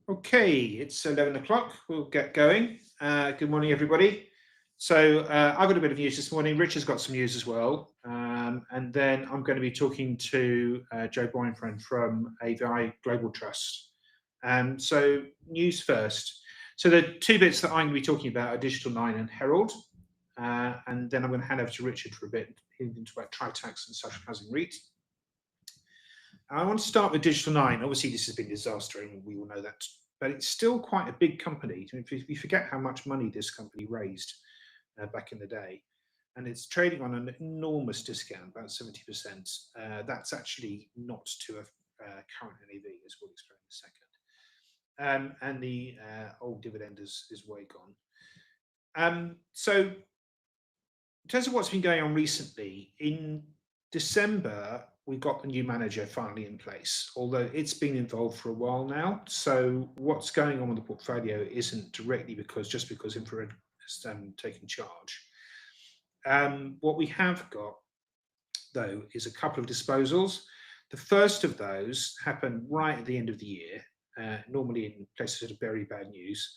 Okay, it's 11 o'clock. We'll get going. Good morning, everybody. So I've got a bit of news this morning. Richard's got some news as well. And then I'm going to be talking to Joe Bauernfreund from AVI Global Trust. So news first. So the two bits that I'm going to be talking about are Digital 9 and Herald. And then I'm going to hand over to Richard for a bit. He'll talk about Tritax and Social Housing REIT. I want to start with Digital 9. Obviously, this has been a disaster, and we all know that. But it's still quite a big company. We forget how much money this company raised back in the day. And it's trading on an enormous discount, about 70%. That's actually not to a current NAV, as we'll explain in a second. And the old dividend is way gone. So, in terms of what's been going on recently, in December, we got the new manager finally in place, although it's been involved for a while now. So what's going on with the portfolio isn't directly just because Infrared has taken charge. What we have got, though, is a couple of disposals. The first of those happened right at the end of the year, normally in places of very bad news.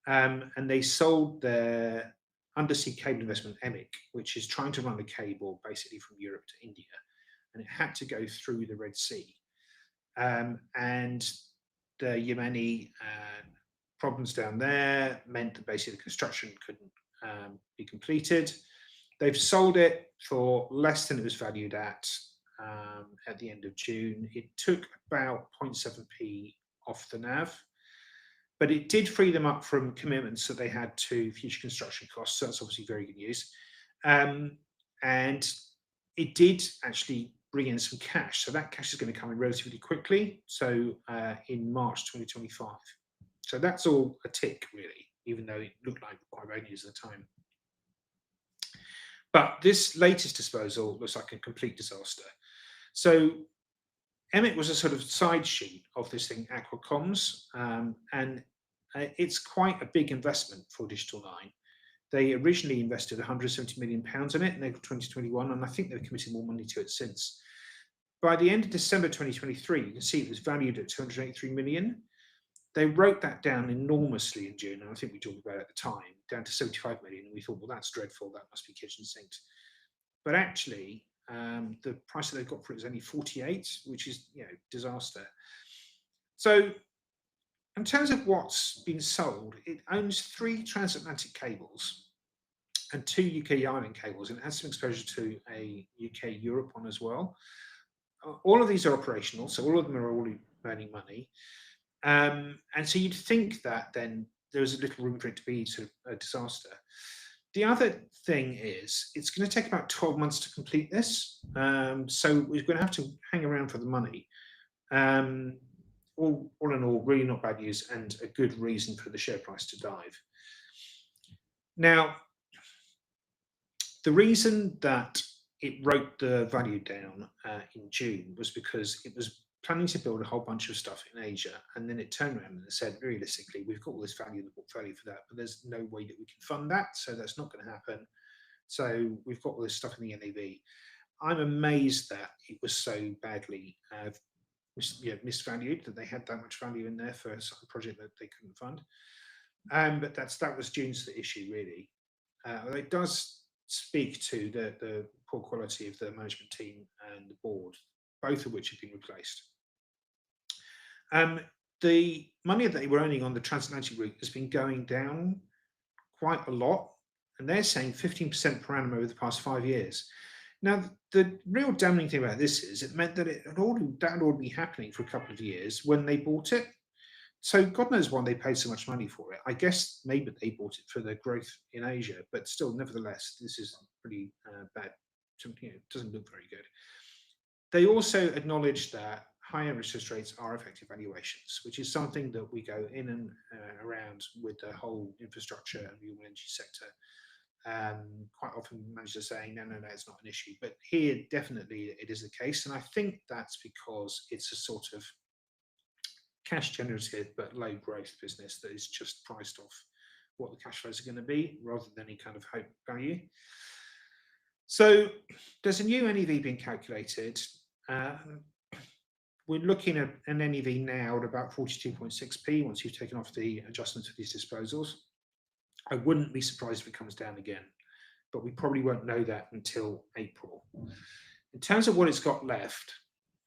And they sold their undersea cable investment, EMIC, which is trying to run a cable basically from Europe to India. And it had to go through the Red Sea. And the Yemeni problems down there meant that basically the construction couldn't be completed. They've sold it for less than it was valued at the end of June. It took about 0.7p off the NAV, but it did free them up from commitments that they had to future construction costs. So that's obviously very good news. And it did actually bring in some cash. So that cash is going to come in relatively quickly. So in March 2025. So that's all a tick, really, even though it looked like quite bad news at the time. But this latest disposal looks like a complete disaster. So EMIC was a sort of side sheet of this thing, Aquacomms, and it's quite a big investment for Digital 9. They originally invested £170 million in it in April 2021, and I think they've committed more money to it since. By the end of December 2023, you can see it was valued at 283 million. They wrote that down enormously in June, and I think we talked about it at the time, down to 75 million. And we thought, well, that's dreadful. That must be kitchen sinks. But actually, the price that they've got for it is only 48, which is, disaster. So in terms of what's been sold, it owns 3 transatlantic cables and 2 UK island cables, and it has some exposure to a UK Europe one as well. All of these are operational, so all of them are already earning money. And so you'd think that then there was a little room for it to be sort of a disaster. The other thing is it's going to take about 12 months to complete this. So we're going to have to hang around for the money. All in all, really not bad news and a good reason for the share price to dive. Now, the reason that it wrote the value down in June was because it was planning to build a whole bunch of stuff in Asia, and then it turned around and said, realistically, we've got all this value in the portfolio for that, but there's no way that we can fund that, so that's not going to happen. So we've got all this stuff in the NAV. I'm amazed that it was so badly misvalued, that they had that much value in there for a project that they couldn't fund. But that was June's the issue, really. It does speak to the poor quality of the management team and the board, both of which have been replaced. The money that they were earning on the transatlantic route has been going down quite a lot, and they're saying 15% per annum over the past 5 years. Now, the real damning thing about this is it meant that that had already been happening for a couple of years when they bought it. So God knows why they paid so much money for it. I guess maybe they bought it for the growth in Asia, but still, nevertheless, this is pretty bad. It doesn't look very good. They also acknowledge that higher interest rates are effective valuations, which is something that we go in and around with the whole infrastructure and renewable energy sector. Quite often managers are saying, no, it's not an issue. But here, definitely, it is the case. And I think that's because it's a sort of cash generative but low growth business that is just priced off what the cash flows are going to be rather than any kind of hope value. So there's a new NAV being calculated. we're looking at an NAV now at about 42.6p once you've taken off the adjustments for these disposals. I wouldn't be surprised if it comes down again, but we probably won't know that until April. In terms of what it's got left,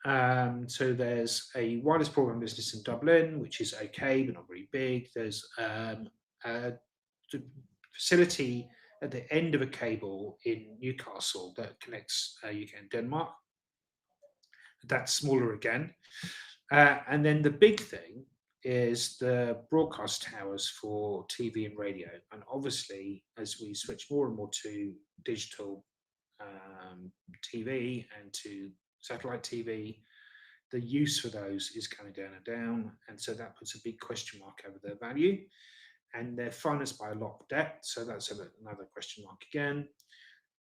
so there's a wireless broadband business in Dublin, which is okay, but not very big. There's a facility at the end of a cable in Newcastle that connects UK and Denmark. That's smaller again. And then the big thing is the broadcast towers for TV and radio. And obviously, as we switch more and more to digital TV and to satellite TV, the use for those is coming down and down. And so that puts a big question mark over their value. And they're financed by a lot of debt. So that's another question mark again.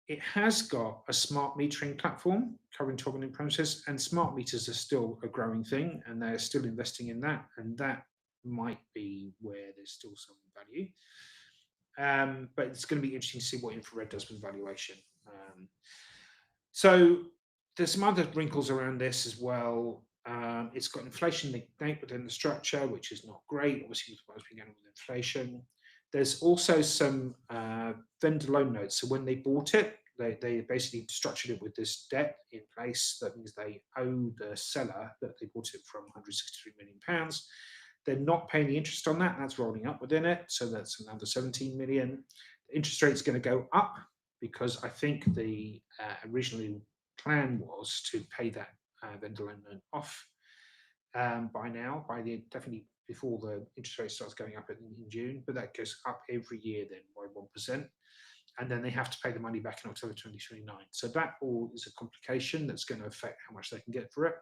It has got a smart metering platform covering 12 million premises, and smart meters are still a growing thing, and they're still investing in that, and that might be where there's still some value. But it's going to be interesting to see what infrared does with valuation. So there's some other wrinkles around this as well. It's got inflation linked within the structure, which is not great. Obviously, what's been going on with inflation. There's also some vendor loan notes. So when they bought it, they basically structured it with this debt in place. That means they owe the seller that they bought it from £163 million. They're not paying the interest on that. That's rolling up within it. So that's another 17 million. The interest rate's going to go up because I think the original plan was to pay that vendor loan note off definitely before the interest rate starts going up in June, but that goes up every year then by 1%. And then they have to pay the money back in October 2029. So that all is a complication that's going to affect how much they can get for it.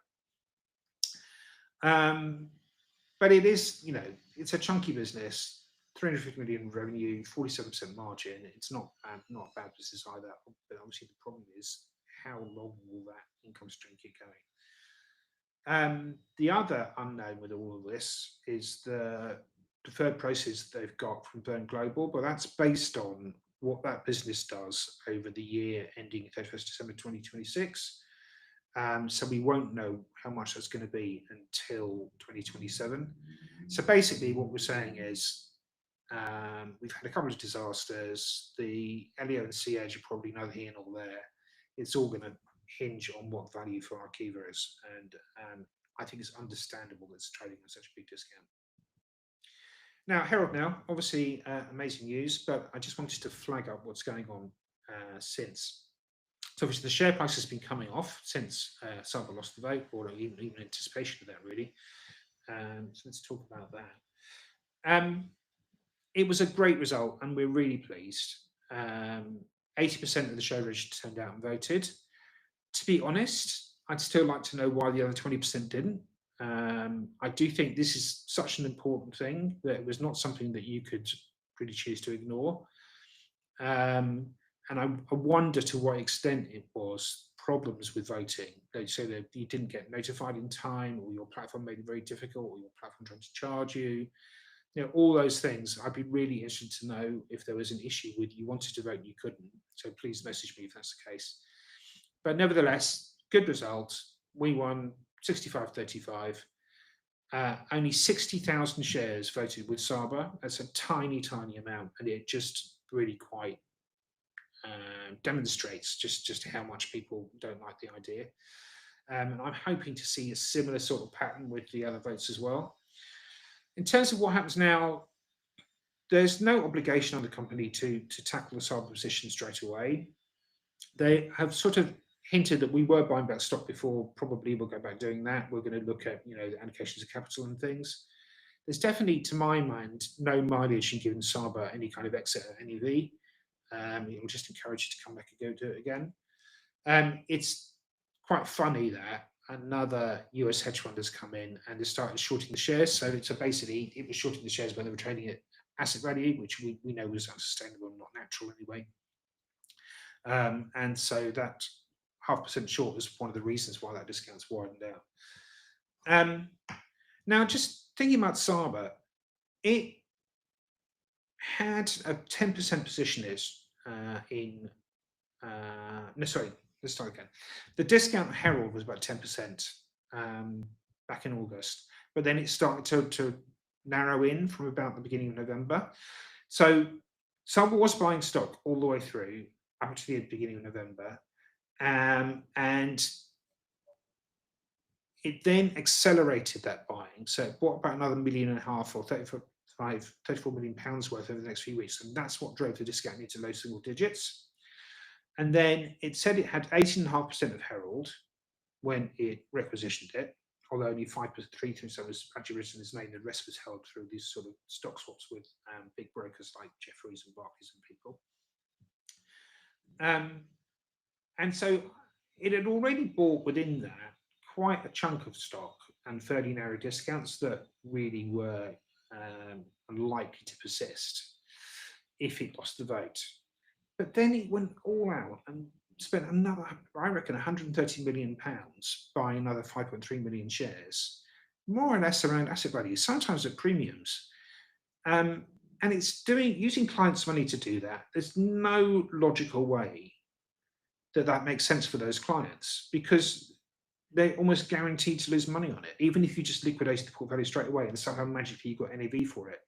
But it is, it's a chunky business, 350 million revenue, 47% margin. It's not a bad business either. But obviously the problem is how long will that income stream keep going? The other unknown with all of this is the deferred proceeds they've got from Burn Global, but that's based on what that business does over the year ending 31st December 2026. So we won't know how much that's going to be until 2027. So basically what we're saying is we've had a couple of disasters. The Elio and Sea Edge are probably neither here nor there. It's all going to hinge on what value for Arqiva is, and I think it's understandable that it's trading at such a big discount. Now, Herald obviously amazing news, but I just wanted to flag up what's going on since. So obviously the share price has been coming off since Saba lost the vote, or even anticipation of that really. So let's talk about that. It was a great result, and we're really pleased. 80% of the share register turned out and voted. To be honest, I'd still like to know why the other 20% didn't. I do think this is such an important thing that it was not something that you could really choose to ignore. And I wonder to what extent it was problems with voting. They say that you didn't get notified in time, or your platform made it very difficult, or your platform tried to charge you. All those things. I'd be really interested to know if there was an issue with you wanted to vote and you couldn't. So please message me if that's the case. But nevertheless, good result. We won 65-35. Only 60,000 shares voted with Saba. That's a tiny, tiny amount, and it just really quite demonstrates just how much people don't like the idea. And I'm hoping to see a similar sort of pattern with the other votes as well. In terms of what happens now, there's no obligation on the company to tackle the Saba position straight away. They have sort of hinted that we were buying back stock before. Probably we'll go back doing that. We're going to look at the allocations of capital and things. There's definitely, to my mind, no mileage in giving Saba any kind of exit at NAV. It will just encourage you to come back and go do it again. It's quite funny that another US hedge fund has come in and has started shorting the shares. So basically, it was shorting the shares when they were trading at asset value, which we know was unsustainable and not natural anyway. And so that 0.5% short was one of the reasons why that discount's widened out. Now, just thinking about Saba, it had a 10% position let's start again. The discount Herald was about 10%. back in August, but then it started to narrow in from about the beginning of November. So someone was buying stock all the way through up to the beginning of November, and it then accelerated that buying. So it bought about another £1.5 million or 34 million pounds worth over the next few weeks, and that's what drove the discount into low single digits. And then it said it had 18.5% of Herald when it requisitioned it, although only 3% was actually written in his name. The rest was held through these sort of stock swaps with big brokers like Jefferies and Barclays and people. And so it had already bought within that quite a chunk of stock and fairly narrow discounts that really were unlikely to persist if it lost the vote. But then it went all out and spent another, I reckon, £130 million buying another 5.3 million shares, more or less around asset value, sometimes at premiums. And it's using clients' money to do that. There's no logical way that makes sense for those clients, because they're almost guaranteed to lose money on it. Even if you just liquidate the portfolio straight away and somehow magically you got NAV for it,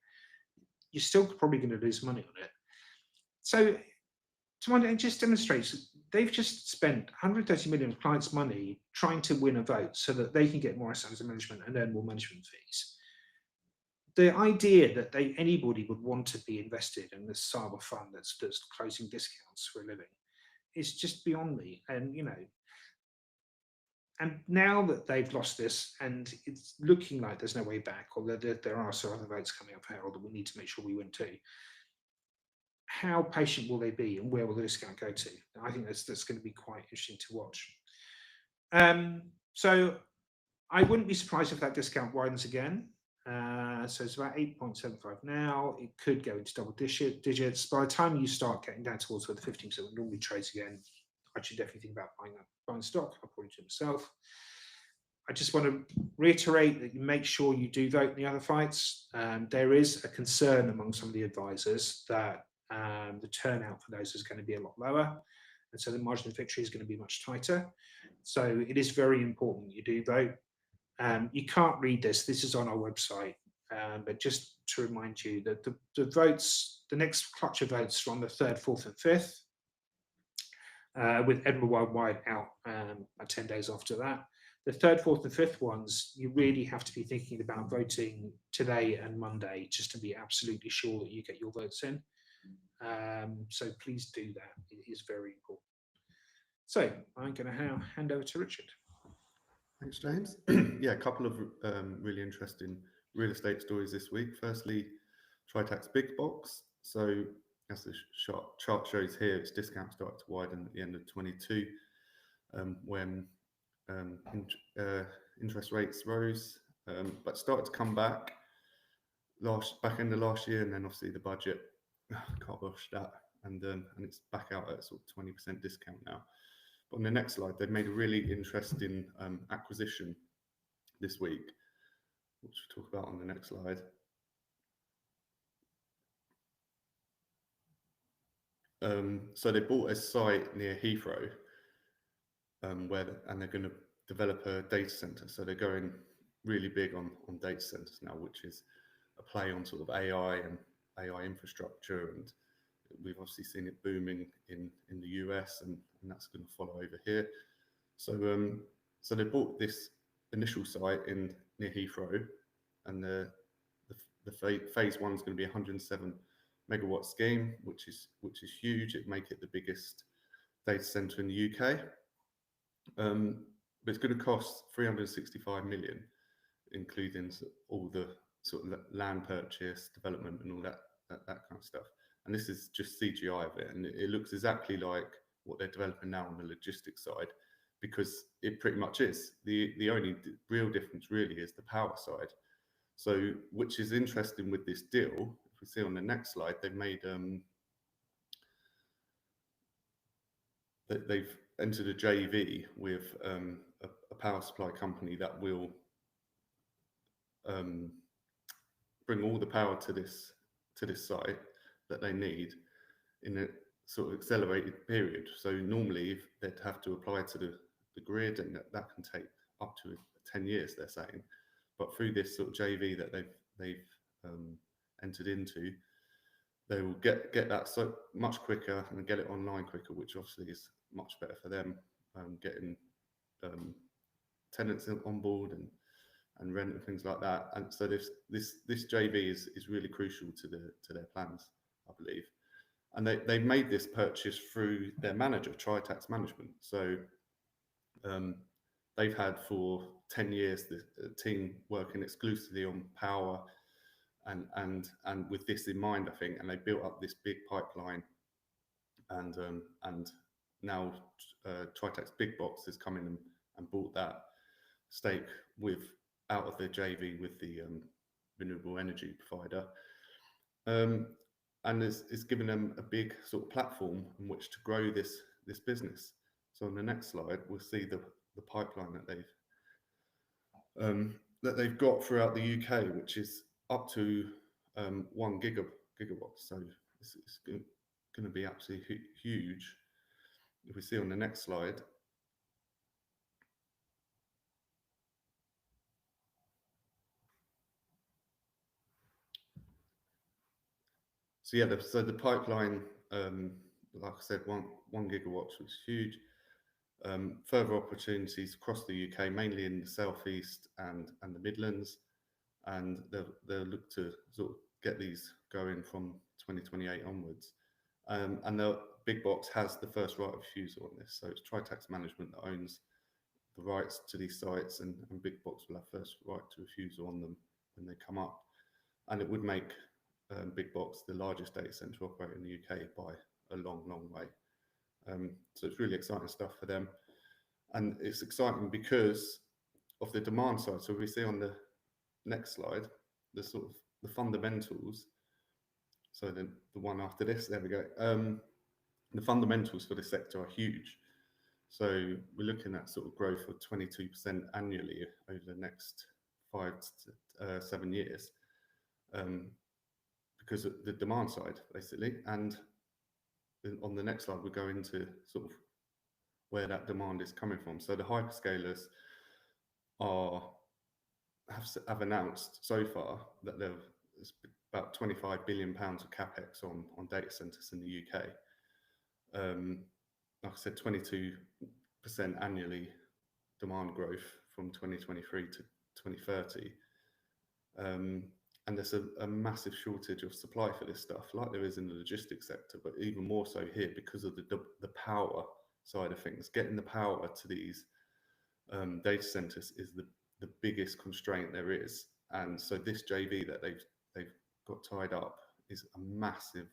you're still probably going to lose money on it. So to my mind, it just demonstrates they've just spent 130 million of clients' money trying to win a vote so that they can get more assets under management and earn more management fees. The idea that anybody would want to be invested in this cyber fund that's closing discounts for a living is just beyond me. And and now that they've lost this, and it's looking like there's no way back, although there are some other votes coming up, Herald, that we need to make sure we win too. How patient will they be, and where will the discount go to? I think that's going to be quite interesting to watch. So I wouldn't be surprised if that discount widens again. So it's about 8.75 now. It could go into double digits. By the time you start getting down towards where the 15% would normally trades again, I should definitely think about buying stock, according to himself. I just want to reiterate that you make sure you do vote in the other fights. There is a concern among some of the advisors that the turnout for those is going to be a lot lower, and so the margin of victory is going to be much tighter. So it is very important you do vote. You can't read this is on our website, but just to remind you that the votes, the next clutch of votes are on the 3rd, 4th and 5th, with Edinburgh Worldwide out 10 days after that. The 3rd, 4th and 5th ones, you really have to be thinking about voting today and Monday just to be absolutely sure that you get your votes in. So please do that. It is very important. So I'm going to hand over to Richard. Thanks, James. Yeah, a couple of really interesting real estate stories this week. Firstly, Tritax Big Box. So as the chart shows here, its discount started to widen at the end of 22 when interest rates rose, but started to come back back end of last year, and then obviously the budget kiboshed that, and it's back out at sort of 20% discount now. But on the next slide, they've made a really interesting acquisition this week, which we'll talk about on the next slide. So they bought a site near Heathrow, and they're going to develop a data center. So they're going really big on data centers now, which is a play on sort of AI and AI infrastructure, and we've obviously seen it booming in the US, and that's going to follow over here. So so they bought this initial site near Heathrow, and the phase one is going to be 107 megawatt scheme, which is huge. It make it the biggest data center in the UK. But it's going to cost 365 million, including all the sort of land purchase, development, and all that kind of stuff. And this is just CGI of it, and it looks exactly like what they're developing now on the logistics side, because it pretty much is. The only real difference really is the power side. So, which is interesting with this deal, if we see on the next slide, they've made they've entered a JV with a power supply company that will bring all the power to this site that they need in a sort of accelerated period. So normally they'd have to apply to the grid, and that can take up to 10 years, they're saying. But through this sort of JV that they've entered into, they will get that so much quicker and get it online quicker, which obviously is much better for them, getting tenants on board and rent and things like that. And so this JV is really crucial to their plans, I believe. And they've made this purchase through their manager, Tritax Management. So they've had for 10 years the team working exclusively on power and with this in mind, I think, and they built up this big pipeline, and now Tritax Big Box has come in and bought that stake out of the JV with the renewable energy provider, and it's given them a big sort of platform on which to grow this business. So on the next slide, we'll see the pipeline that they've got throughout the UK, which is up to 1 gigawatt. So it's going to be absolutely huge. If we see on the next slide, so yeah, the pipeline, like I said, one gigawatt, which is huge. Further opportunities across the UK, mainly in the southeast and the Midlands, and they'll look to sort of get these going from 2028 onwards. And the Big Box has the first right of refusal on this, so it's Tritax Management that owns the rights to these sites, and Big Box will have first right to refusal on them when they come up. And it would make Big Box the largest data centre operator in the UK by a long way. So it's really exciting stuff for them, and it's exciting because of the demand side. So we see on the next slide the sort of the fundamentals. So the one after this, there we go. The fundamentals for the sector are huge. So we're looking at sort of growth of 22% annually over the next 5 to 7 years, because of the demand side, basically. And on the next slide, we go into sort of where that demand is coming from. So the hyperscalers have announced so far that there's about £25 billion of capex on data centres in the UK. Like I said, 22% annually demand growth from 2023 to 2030. And there's a massive shortage of supply for this stuff, like there is in the logistics sector, but even more so here because of the power side of things. Getting the power to these data centers is the biggest constraint there is. And so this JV that they've got tied up is a massive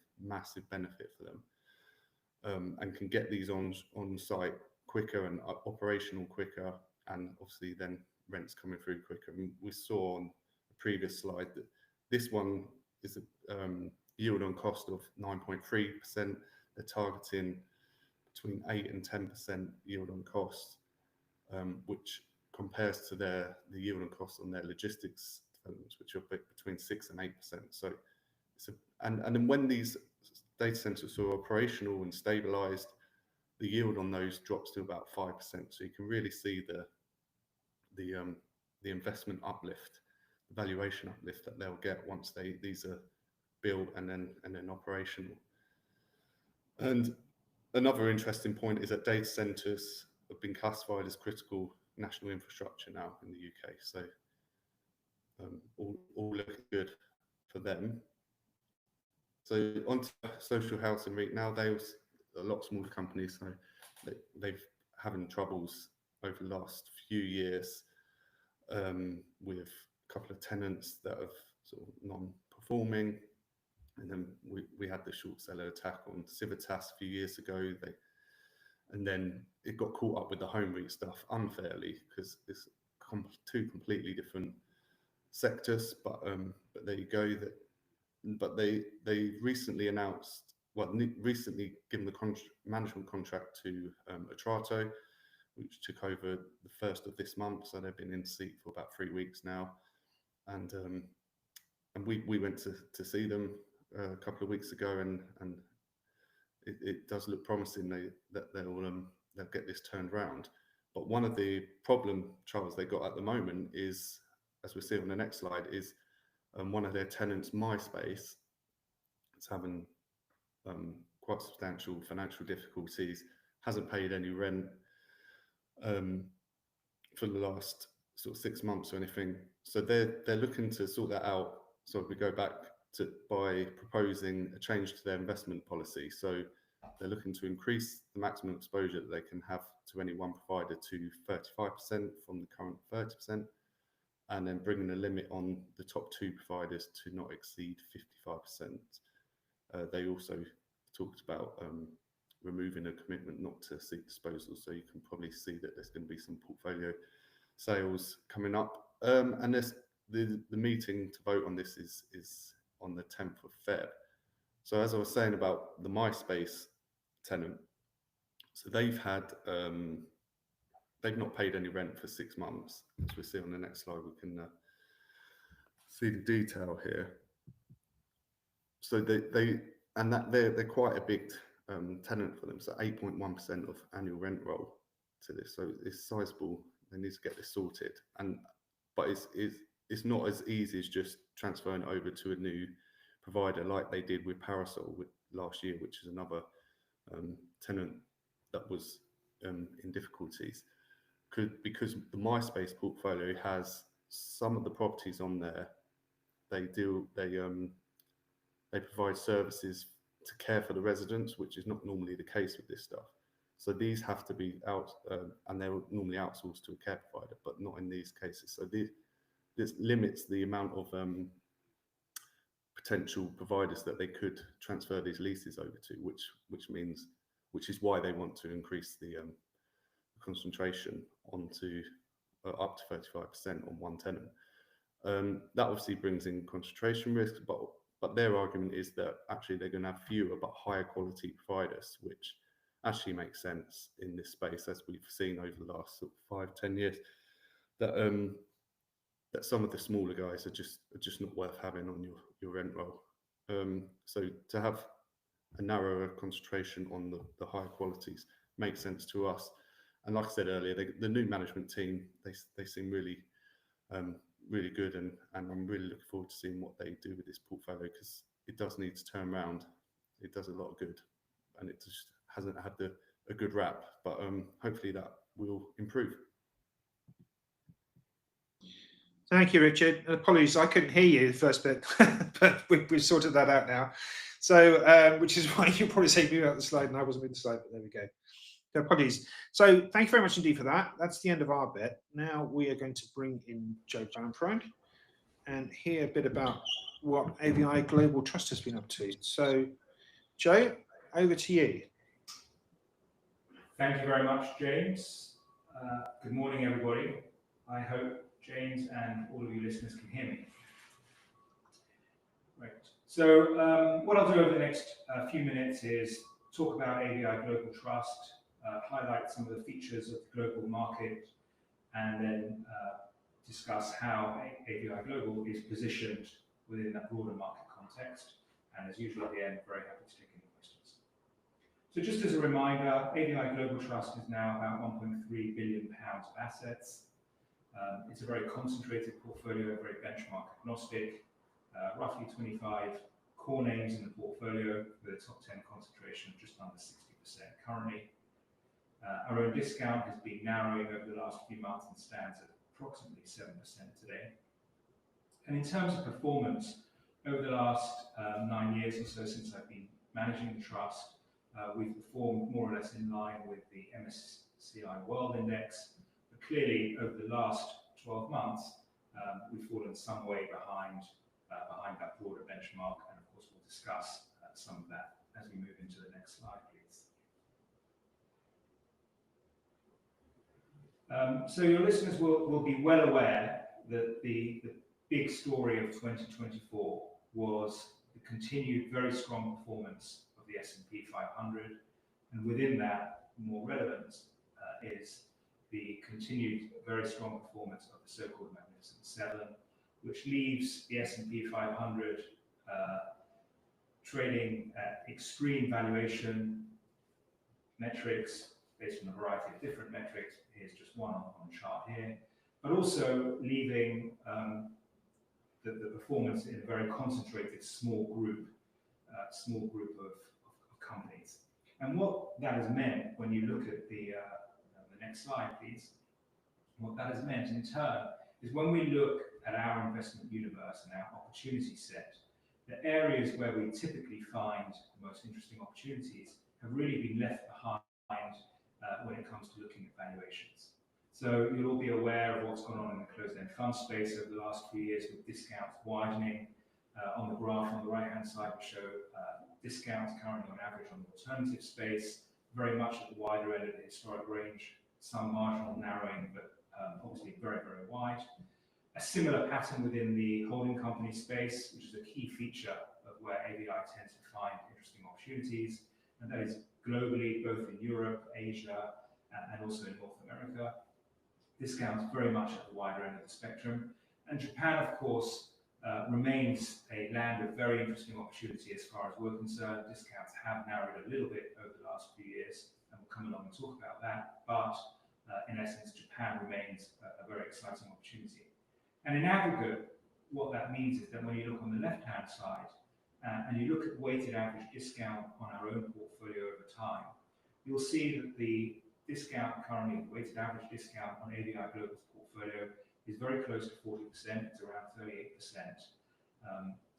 benefit for them, and can get these on site quicker and operational quicker, and obviously then rents coming through quicker. And we saw on the previous slide that this one is a yield on cost of 9.3%. They're targeting between 8 and 10% yield on cost, which compares to the yield on cost on their logistics developments, which are between 6 and 8%. So and then when these data centers are operational and stabilized, the yield on those drops to about 5%. So you can really see the investment uplift, the valuation uplift that they'll get once these are built and then operational. And another interesting point is that data centers have been classified as critical national infrastructure now in the UK. So all looking good for them. So on to social housing REIT now. They're a lot smaller companies, so they've having troubles over the last few years, with a couple of tenants that have sort of non-performing. And then we had the short seller attack on Civitas a few years ago. And then it got caught up with the home REIT stuff unfairly, because it's two completely different sectors. But there you go. But they recently announced, recently given the management contract to Atrato, which took over the 1st of this month. So they've been in seat for about 3 weeks now, and we went to see them a couple of weeks ago, and it does look promising that they'll get this turned around. But one of the problem, Charles, they got at the moment is, as we see on the next slide, is one of their tenants, MySpace, is having quite substantial financial difficulties, hasn't paid any rent for the last sort of 6 months or anything. So they're looking to sort that out. So if we go back to by proposing a change to their investment policy. So they're looking to increase the maximum exposure that they can have to any one provider to 35% from the current 30%, and then bringing a limit on the top 2 providers to not exceed 55%. They also talked about removing a commitment not to seek disposal. So you can probably see that there's going to be some portfolio sales coming up. And the meeting to vote on this is on the 10th of Feb. So as I was saying about the MySpace tenant, so they've not paid any rent for 6 months. As we see on the next slide, we can see the detail here. So they're quite a big tenant for them. So 8.1% of annual rent roll to this. So it's sizable. They need to get this sorted. But it's not as easy as just transferring it over to a new provider like they did with Parasol last year, which is another tenant that was in difficulties. Because the MySpace portfolio has some of the properties on there, they provide services to care for the residents, which is not normally the case with this stuff. So these have to be out, and they're normally outsourced to a care provider, but not in these cases. So this limits the amount of potential providers that they could transfer these leases over to, which is why they want to increase the concentration onto up to 35% on one tenant. That obviously brings in concentration risk, but their argument is that actually they're going to have fewer but higher quality providers, which actually makes sense in this space, as we've seen over the last sort of 5-10 years, that some of the smaller guys are just not worth having on your rent roll. So to have a narrower concentration on the higher qualities makes sense to us. And like I said earlier, the new management team, they seem really really good, and I'm really looking forward to seeing what they do with this portfolio, because it does need to turn around. It does a lot of good, and it just hasn't had a good rap, but hopefully that will improve. Thank you, Richard. Apologies, I couldn't hear you the first bit, but we've sorted that out now. So, which is why you probably saved me about the slide, and I wasn't with the slide, but there we go. So apologies. So thank you very much indeed for that. That's the end of our bit. Now we are going to bring in Joe Bauernfreund and hear a bit about what AVI Global Trust has been up to. So, Joe, over to you. Thank you very much, James. Good morning, everybody. I hope James and all of you listeners can hear me. Right. So what I'll do over the next few minutes is talk about AVI Global Trust, highlight some of the features of the global market, and then discuss how AVI Global is positioned within that broader market context. And as usual at the end, very happy to take any questions. So just as a reminder, AVI Global Trust is now about £1.3 billion of assets. It's a very concentrated portfolio, very benchmark agnostic, roughly 25 core names in the portfolio with a top 10 concentration of just under 60% currently. Our own discount has been narrowing over the last few months and stands at approximately 7% today. And in terms of performance, over the last 9 years or so since I've been managing the trust, we've performed more or less in line with the MSCI World Index. But clearly, over the last 12 months, we've fallen some way behind that broader benchmark, and of course we'll discuss some of that as we move into the next slide, please. So your listeners will be well aware that the big story of 2024 was the continued very strong performance of the S&P 500, and within that, more relevant is the continued very strong performance of the so-called Magnificent Seven, which leaves the S&P 500 trading at extreme valuation metrics, based on a variety of different metrics. Here's just one on the chart here, but also leaving the performance in a very concentrated small group of companies. And what that has meant, when you look at the next slide, please, what that has meant in turn is when we look at our investment universe and our opportunity set, the areas where we typically find the most interesting opportunities have really been left behind when it comes to looking at valuations. So you'll all be aware of what's gone on in the closed-end fund space over the last few years with discounts widening. On the graph on the right-hand side, we show discounts currently on average on the alternative space, very much at the wider end of the historic range, some marginal narrowing, but obviously very, very wide. A similar pattern within the holding company space, which is a key feature of where AVI tends to find interesting opportunities, and that is globally, both in Europe, Asia, and also in North America. Discounts very much at the wider end of the spectrum. And Japan, of course, remains a land of very interesting opportunity as far as we're concerned. Discounts have narrowed a little bit over the last few years, and we'll come along and talk about that. But in essence, Japan remains a very exciting opportunity. And in aggregate, what that means is that when you look on the left-hand side and you look at weighted average discount on our own portfolio over time, you'll see that the discount currently, the weighted average discount on AVI Global's portfolio is very close to 40%, it's around 38%.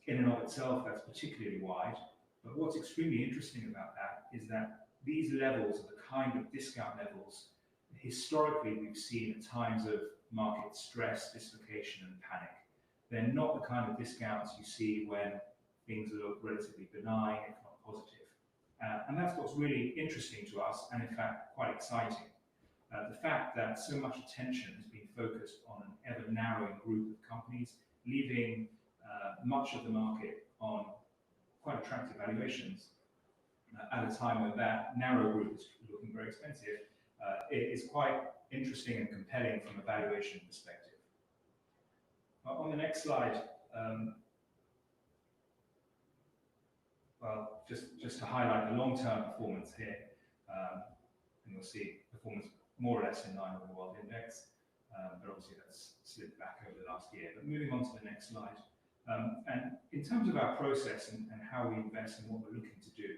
In and of itself, that's particularly wide, but what's extremely interesting about that is that these levels are the kind of discount levels historically we've seen at times of market stress, dislocation, and panic. They're not the kind of discounts you see when things look relatively benign, if not positive. And that's what's really interesting to us, and in fact, quite exciting. The fact that so much attention has been focused on an ever-narrowing group of companies, leaving much of the market on quite attractive valuations at a time when that narrow group is looking very expensive, it is quite interesting and compelling from a valuation perspective. On the next slide, well, just to highlight the long-term performance here, and you'll see performance more or less in line with the World Index, but obviously that's slipped back over the last year. But moving on to the next slide, and in terms of our process and how we invest and what we're looking to do,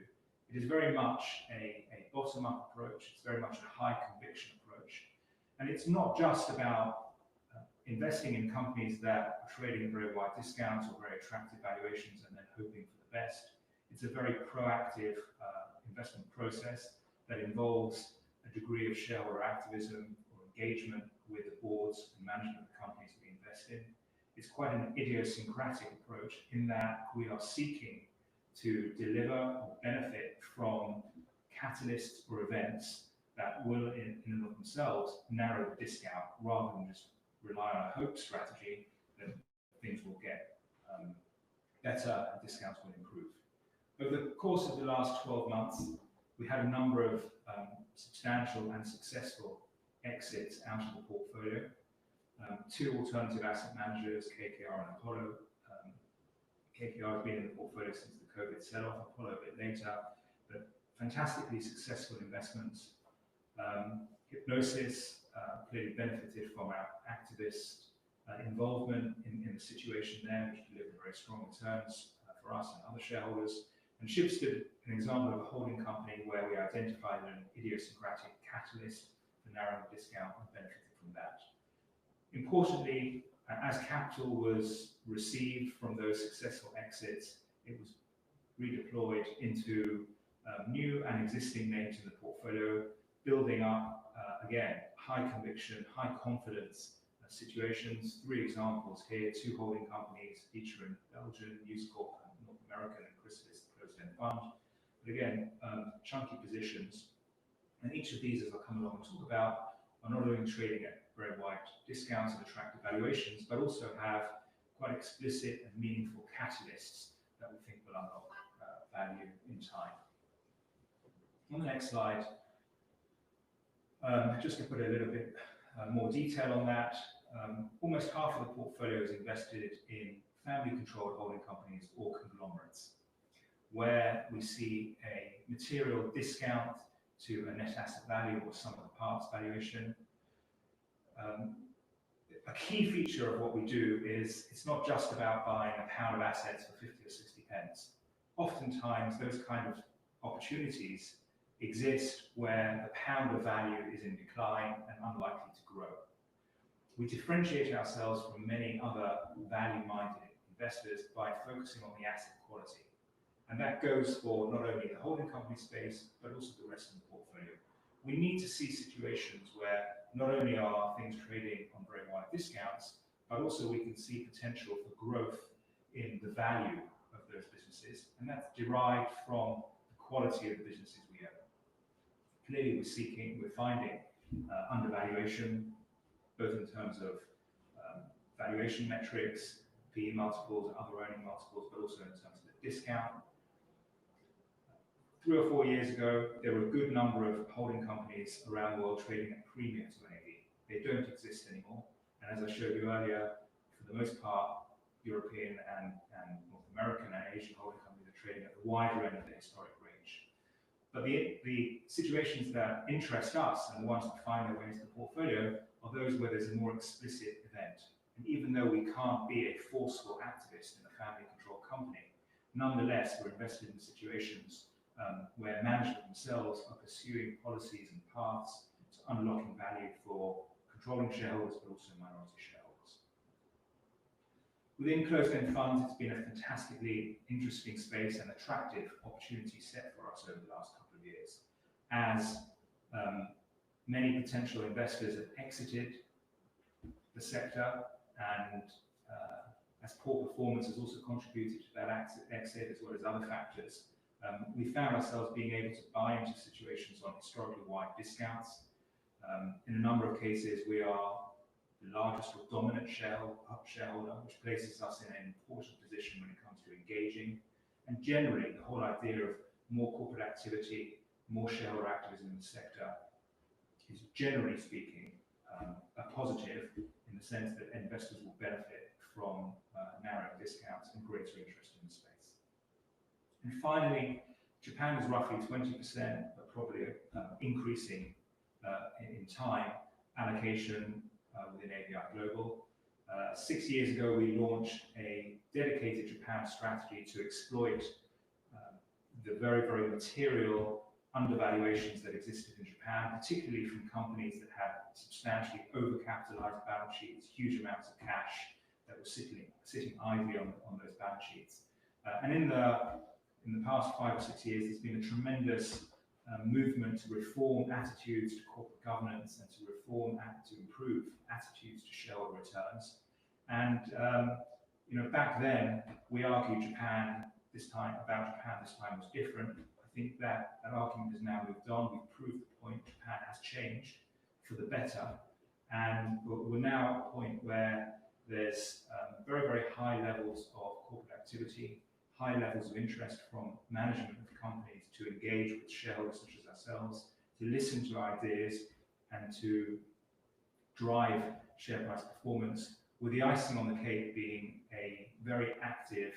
it is very much a bottom-up approach. It's very much a high conviction approach. And it's not just about investing in companies that are trading at very wide discounts or very attractive valuations and then hoping for the best. It's a very proactive investment process that involves a degree of shareholder activism or engagement with the boards and management of the companies we invest in. It's quite an idiosyncratic approach in that we are seeking to deliver or benefit from catalysts or events that will, in and of themselves, narrow the discount rather than just rely on a hope strategy that things will get better and discounts will improve. Over the course of the last 12 months, we had a number of substantial and successful exits out of the portfolio. Two alternative asset managers, KKR and Apollo. KKR has been in the portfolio since the COVID sell-off, Apollo a bit later, but fantastically successful investments. Hypnosis clearly benefited from our activist involvement in the situation there, which delivered very strong returns for us and other shareholders. And Schibsted, an example of a holding company where we identified an idiosyncratic catalyst for narrowing the discount and benefited from that. Importantly, as capital was received from those successful exits, it was redeployed into new and existing names in the portfolio, building up, again, high conviction, high confidence situations. Three examples here, two holding companies, each are in Belgium, News Corp, North American, and Chrysalis closed-end fund. But again, chunky positions. And each of these, as I'll come along and talk about, are not only trading at very wide discounts and attractive valuations, but also have quite explicit and meaningful catalysts that we think will unlock value in time. On the next slide, just to put a little bit more detail on that, almost half of the portfolio is invested in family-controlled holding companies or conglomerates, where we see a material discount to a net asset value or sum of the parts valuation. A key feature of what we do is it's not just about buying a pound of assets for 50 or 60 pence. Oftentimes, those kind of opportunities exist where the pound of value is in decline and unlikely to grow. We differentiate ourselves from many other value-minded investors by focusing on the asset quality. And that goes for not only the holding company space, but also the rest of the portfolio. We need to see situations where not only are things trading on very wide discounts, but also we can see potential for growth in the value of those businesses, and that's derived from the quality of the businesses we own. Clearly, we're finding undervaluation, both in terms of valuation metrics, PE multiples, other earning multiples, but also in terms of the discount. 3 or 4 years ago, there were a good number of holding companies around the world trading at premium to NAV. They don't exist anymore. And as I showed you earlier, for the most part, European and North American and Asian holding companies are trading at the wider end of the historic range. But the situations that interest us and the ones that find their way into the portfolio are those where there's a more explicit event. And even though we can't be a forceful activist in a family-controlled company, nonetheless, we're invested in situations where management themselves are pursuing policies and paths to unlocking value for controlling shareholders, but also minority shareholders. Within closed-end funds, it's been a fantastically interesting space and attractive opportunity set for us over the last couple of years, as many potential investors have exited the sector, and as poor performance has also contributed to that exit, as well as other factors. We found ourselves being able to buy into situations on historically wide discounts. In a number of cases, we are the largest or dominant shareholder, which places us in an important position when it comes to engaging. And generally, the whole idea of more corporate activity, more shareholder activism in the sector is, generally speaking, a positive in the sense that investors will benefit from narrowing discounts and greater interest in the space. And finally, Japan is roughly 20%, but probably increasing in time, allocation within AVI Global. 6 years ago, we launched a dedicated Japan strategy to exploit the very, very material undervaluations that existed in Japan, particularly from companies that had substantially overcapitalized balance sheets, huge amounts of cash that were sitting idly on those balance sheets. And in the past 5 or 6 years, there's been a tremendous movement to reform attitudes to corporate governance and to improve attitudes to shareholder returns. And back then, we argued Japan this time was different. I think that argument has now moved on. We've proved the point. Japan has changed for the better, and we're now at a point where there's very, very high levels of corporate activity, high levels of interest from management of companies to engage with shareholders such as ourselves, to listen to ideas and to drive share price performance, with the icing on the cake being a very active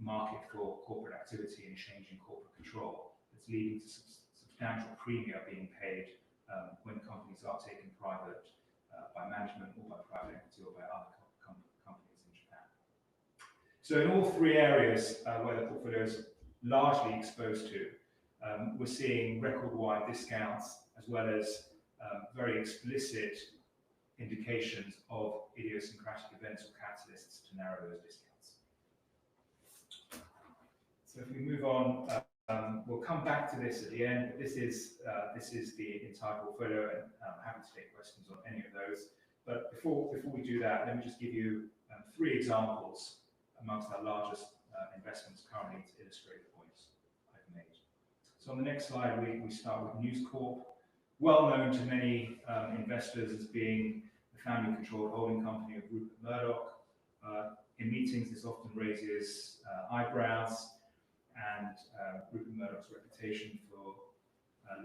market for corporate activity and changing corporate control that's leading to substantial premia being paid when companies are taken private by management or by private equity or by other companies in Japan. So in all 3 areas where the portfolio is largely exposed to, we're seeing record-wide discounts as well as very explicit indications of idiosyncratic events or catalysts to narrow those discounts. So if we move on, we'll come back to this at the end. But this is the entire portfolio, and I'm happy to take questions on any of those. But before we do that, let me just give you 3 examples amongst our largest investments currently to illustrate the points I've made. So on the next slide, we start with News Corp, well known to many investors as being the family-controlled holding company of Rupert Murdoch. In meetings, this often raises eyebrows, and Rupert Murdoch's reputation for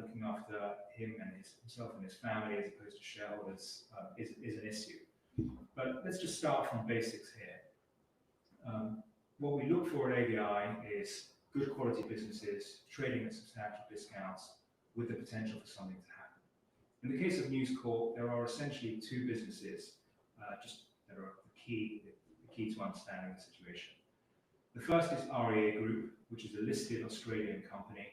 looking after himself and his family as opposed to shareholders is an issue. But let's just start from basics here. What we look for at AVI is good quality businesses trading at substantial discounts with the potential for something to happen. In the case of News Corp, there are essentially two businesses that are the key to understanding the situation. The first is REA Group, which is a listed Australian company.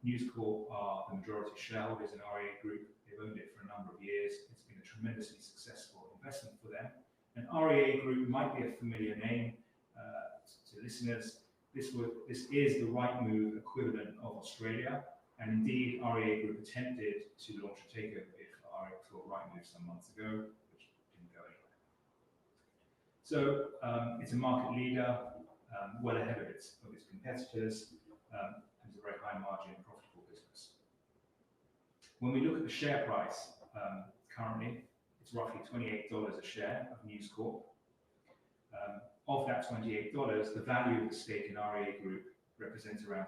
News Corp are the majority shareholders in REA Group. They've owned it for a number of years. It's been a tremendously successful investment for them. And REA Group might be a familiar name to listeners. This is the Rightmove equivalent of Australia, and indeed REA Group attempted to launch a takeover bid for Rightmove some months ago, which didn't go anywhere. So it's a market leader, well ahead of its competitors, and it's a very high margin, profitable business. When we look at the share price currently, it's roughly $28 a share of News Corp. Of that $28, the value of the stake in REA Group represents around $21.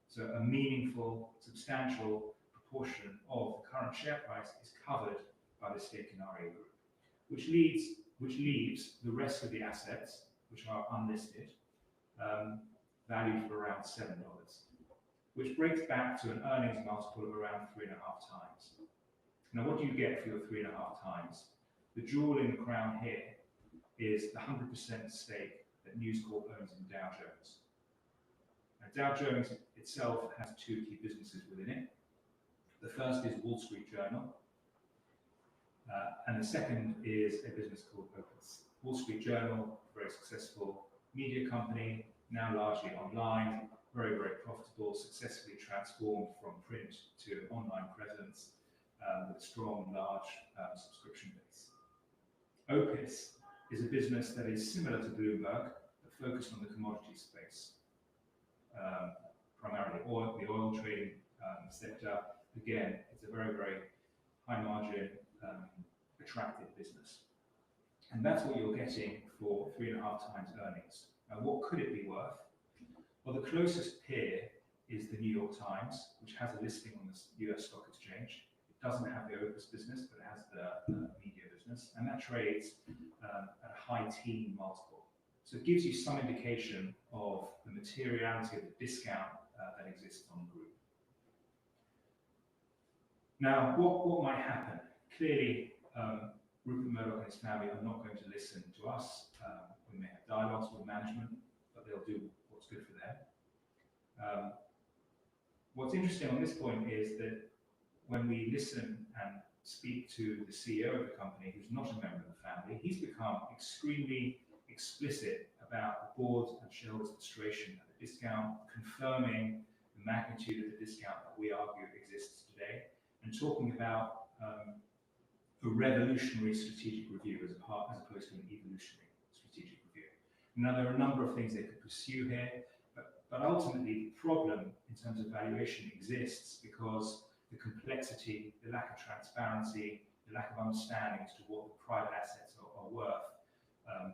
So a meaningful, substantial proportion of the current share price is covered by the stake in REA Group, which leaves the rest of the assets, which are unlisted, valued for around $7, which breaks back to an earnings multiple of around 3.5 times. Now, what do you get for your 3.5 times? The jewel in the crown here is the 100% stake that News Corp owns in Dow Jones. Now, Dow Jones itself has two key businesses within it. The first is Wall Street Journal, and the second is a business called Opus. Wall Street Journal, very successful media company, now largely online, very, very profitable, successfully transformed from print to an online presence with a strong, large subscription base. Opus is a business that is similar to Bloomberg, but focused on the commodity space, primarily the oil trading sector. Again, it's a very, very high margin, attractive business. And that's what you're getting for 3.5 times earnings. Now, what could it be worth? Well, the closest peer is the New York Times, which has a listing on the US Stock Exchange. It doesn't have the Opus business, but it has the media business, and that trades at a high teen multiple. So it gives you some indication of the materiality of the discount that exists on the group. Now, what might happen? Clearly, Rupert Murdoch and his family are not going to listen to us. We may have dialogues with management, but they'll do what's good for them. What's interesting on this point is that when we listen and speak to the CEO of the company, who's not a member of the family, he's become extremely explicit about the board and shareholders' frustration at the discount, confirming the magnitude of the discount that we argue exists today, and talking about a revolutionary strategic review as opposed to an evolutionary strategic review. Now, there are a number of things they could pursue here, but ultimately the problem in terms of valuation exists because the complexity, the lack of transparency, the lack of understanding as to what the private assets are worth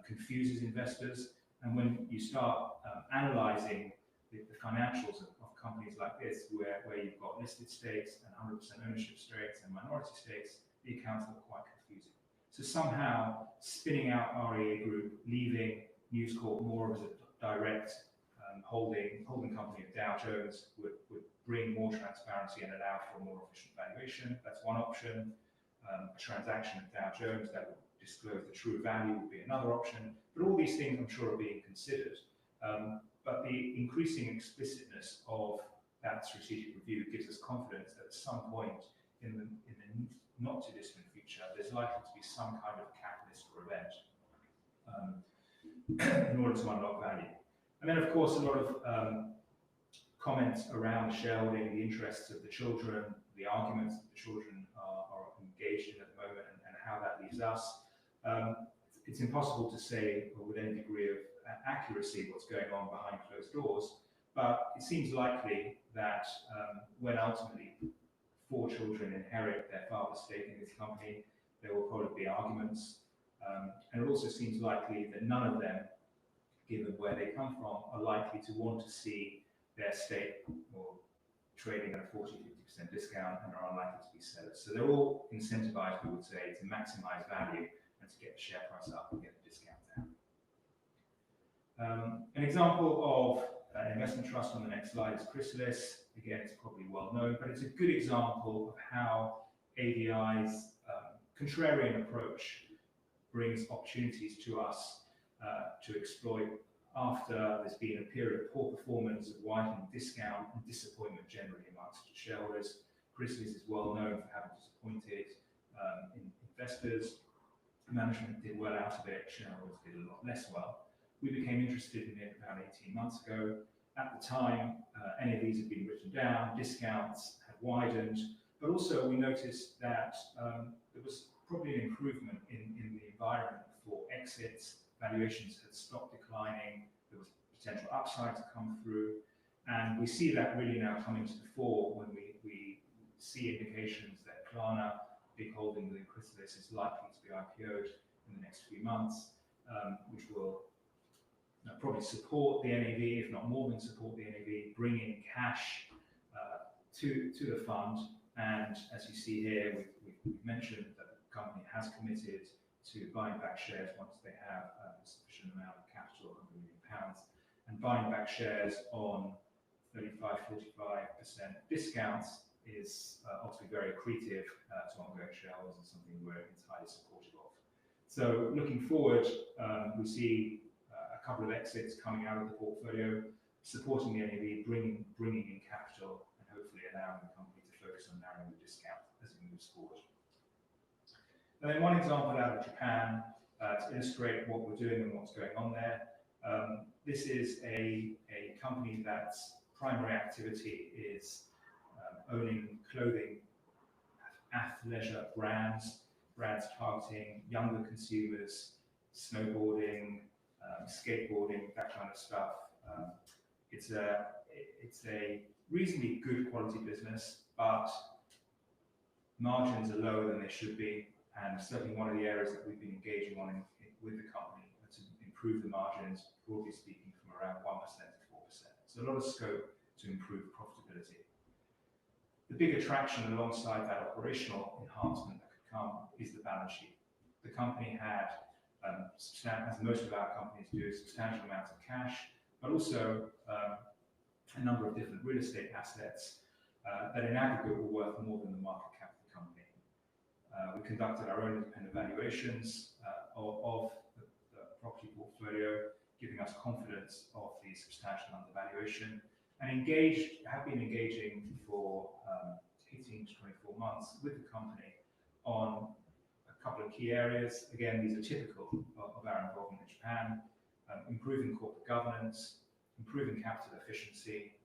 confuses investors. And when you start analyzing the financials of companies like this, where you've got listed stakes and 100% ownership stakes and minority stakes, the accounts look quite confusing. So somehow spinning out REA Group, leaving News Corp more as a direct holding company of Dow Jones would bring more transparency and allow for a more efficient valuation. That's one option. A transaction of Dow Jones that would disclose the true value would be another option. But all these things, I'm sure, are being considered. But the increasing explicitness of that strategic review gives us confidence that at some point in the not too distant future, there's likely to be some kind of catalyst or event in order to unlock value. And then, of course, a lot of comments around shareholding, the interests of the children, the arguments that the children are engaged in at the moment, and how that leaves us. It's impossible to say with any degree of accuracy what's going on behind closed doors, but it seems likely that when ultimately 4 children inherit their father's stake in this company, there will probably be arguments. And it also seems likely that none of them, given where they come from, are likely to want to see their stake or trading at a 40-50% discount and are unlikely to be sellers. So they're all incentivized, we would say, to maximize value and to get the share price up and get the discount down. An example of an investment trust on the next slide is Chrysalis. again, it's probably well known, but it's a good example of how AVI's contrarian approach brings opportunities to us to exploit after there's been a period of poor performance, of widening discount and disappointment generally amongst shareholders. Chrysalis is well known for having disappointed investors. Management did well out of it, shareholders did a lot less well. We became interested in it about 18 months ago. At the time, NAVs had been written down, discounts had widened, but also we noticed that there was probably an improvement in the environment for exits. Valuations had stopped declining, there was potential upside to come through, and we see that really now coming to the fore when we see indications that Klarna, big holding within Chrysalis, is likely to be IPO'd in the next few months, which will probably support the NAV, if not more than support the NAV, bring in cash to the fund. And as you see here, we've mentioned that the company has committed to buying back shares once they have a sufficient amount of capital, £100 million, and buying back shares on 35-45% discounts is obviously very accretive to ongoing shareholders and something we're entirely supportive of. So looking forward, we see a couple of exits coming out of the portfolio, supporting the NAV, bringing in capital, and hopefully allowing the company to focus on narrowing the discount as it moves forward. And then one example out of Japan to illustrate what we're doing and what's going on there. This is a company that's primary activity is owning clothing, athleisure brands targeting younger consumers, snowboarding, skateboarding, that kind of stuff. It's a reasonably good quality business, but margins are lower than they should be, and certainly one of the areas that we've been engaging on with the company to improve the margins, broadly speaking, from around 1% to 4%. So a lot of scope to improve profitability. The big attraction alongside that operational enhancement that could come is the balance sheet. The company had, as most of our companies do, substantial amounts of cash, but also a number of different real estate assets that in aggregate were worth more than the market cap of the company. We conducted our own independent valuations of the property portfolio, giving us confidence of the substantial undervaluation, and have been engaging for 18 to 24 months with the company on a couple of key areas. Again, these are typical of our involvement in Japan: improving corporate governance, improving capital efficiency,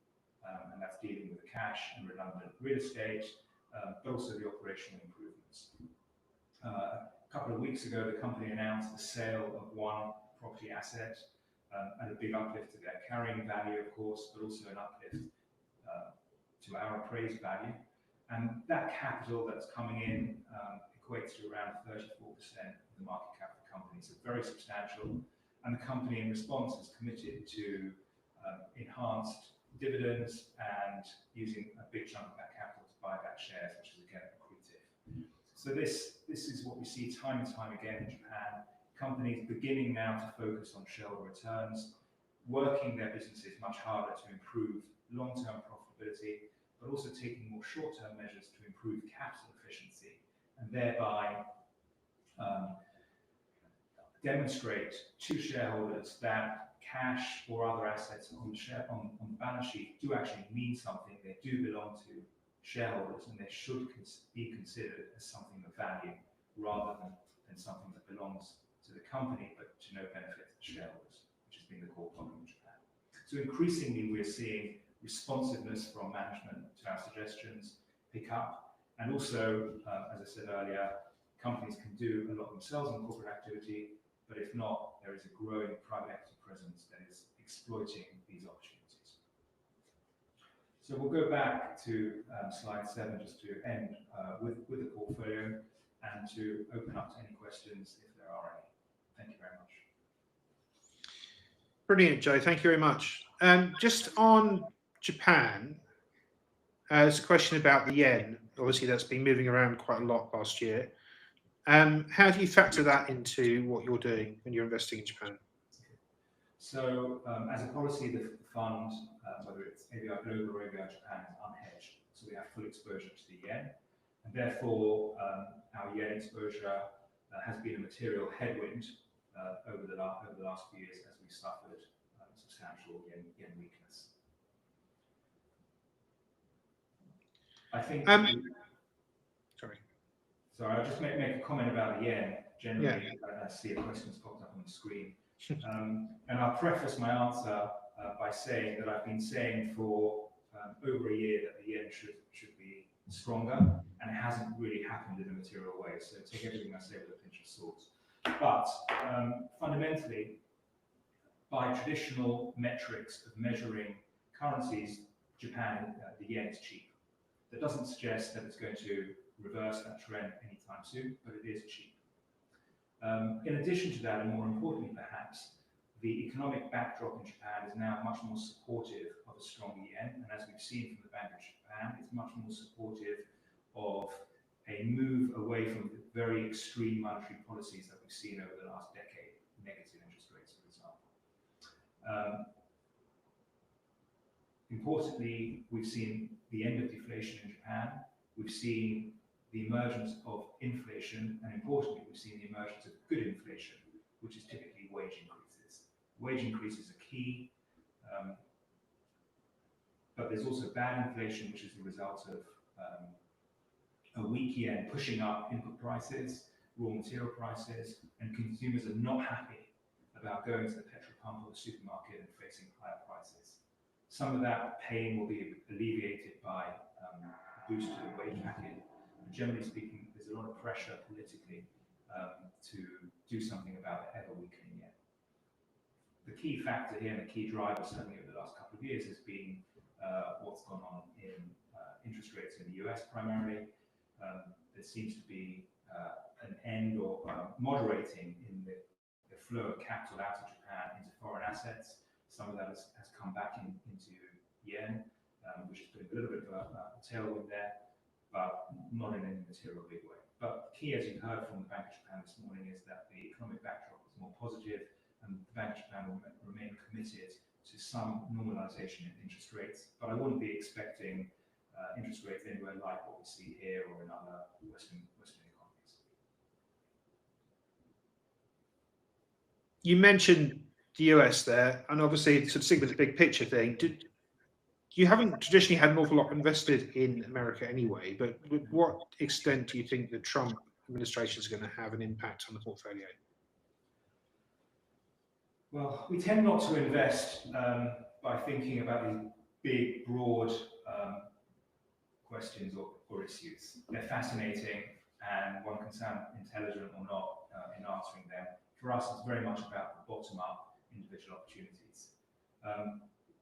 and that's dealing with the cash and redundant real estate, but also the operational improvements. A couple of weeks ago, the company announced the sale of one property asset at a big uplift to their carrying value, of course, but also an uplift to our appraised value. And that capital that's coming in equates to around 34% of the market cap of the company, so very substantial. And the company, in response, is committed to enhanced dividends and using a big chunk of that capital to buy back shares, which is again accretive. So this is what we see time and time again in Japan. Companies beginning now to focus on shareholder returns, working their businesses much harder to improve long-term profitability, but also taking more short-term measures to improve capital efficiency and thereby demonstrate to shareholders that cash or other assets on the balance sheet do actually mean something. They do belong to shareholders, and they should be considered as something of value rather than something that belongs to the company but to no benefit to the shareholders, which has been the core problem in Japan. So increasingly we're seeing responsiveness from management to our suggestions pick up, and also, as I said earlier, companies can do a lot themselves on corporate activity, but if not, there is a growing private equity presence that is exploiting these opportunities. So we'll go back to slide 7 just to end with the portfolio and to open up to any questions if there are any. Thank you very much. Brilliant, Joe. Thank you very much. Just on Japan, there's a question about the yen. Obviously, that's been moving around quite a lot last year. How do you factor that into what you're doing when you're investing in Japan? So as a policy, the fund, whether it's AVI Global or AVI Japan, is unhedged. So we have full exposure to the yen. And therefore, our yen exposure has been a material headwind over the last few years as we suffered substantial yen weakness. I think. Sorry. Sorry, I'll just make a comment about the yen. Generally, I see a question's popped up on the screen. And I'll preface my answer by saying that I've been saying for over a year that the yen should be stronger, and it hasn't really happened in a material way. So take everything I say with a pinch of salt. But fundamentally, by traditional metrics of measuring currencies, Japan, the yen is cheap. That doesn't suggest that it's going to reverse that trend anytime soon, but it is cheap. In addition to that, and more importantly perhaps, the economic backdrop in Japan is now much more supportive of a stronger yen, and as we've seen from the Bank of Japan, it's much more supportive of a move away from the very extreme monetary policies that we've seen over the last decade, negative interest rates, for example. Importantly, we've seen the end of deflation in Japan. We've seen the emergence of inflation, and importantly, we've seen the emergence of good inflation, which is typically wage increases. Wage increases are key, but there's also bad inflation, which is the result of a weak yen pushing up input prices, raw material prices, and consumers are not happy about going to the petrol pump or the supermarket and facing higher prices. Some of that pain will be alleviated by a boost to the wage packet. Generally speaking, there's a lot of pressure politically to do something about the ever weakening yen. The key factor here and the key driver, certainly over the last couple of years, has been what's gone on in interest rates in the US primarily. There seems to be an end or moderating in the flow of capital out of Japan into foreign assets. Some of that has come back into yen, which has been a little bit of a tailwind there, but not in any material big way. But key, as you heard from the Bank of Japan this morning, is that the economic backdrop is more positive, and the Bank of Japan will remain committed to some normalization in interest rates. But I wouldn't be expecting interest rates anywhere like what we see here or in other Western economies. You mentioned the US there, and obviously sort of sticking with the big picture thing. You haven't traditionally had an awful lot invested in America anyway, but with what extent do you think the Trump administration is going to have an impact on the portfolio? Well, we tend not to invest by thinking about these big, broad questions or issues. They're fascinating, and one can sound intelligent or not in answering them. For us, it's very much about the bottom-up individual opportunities.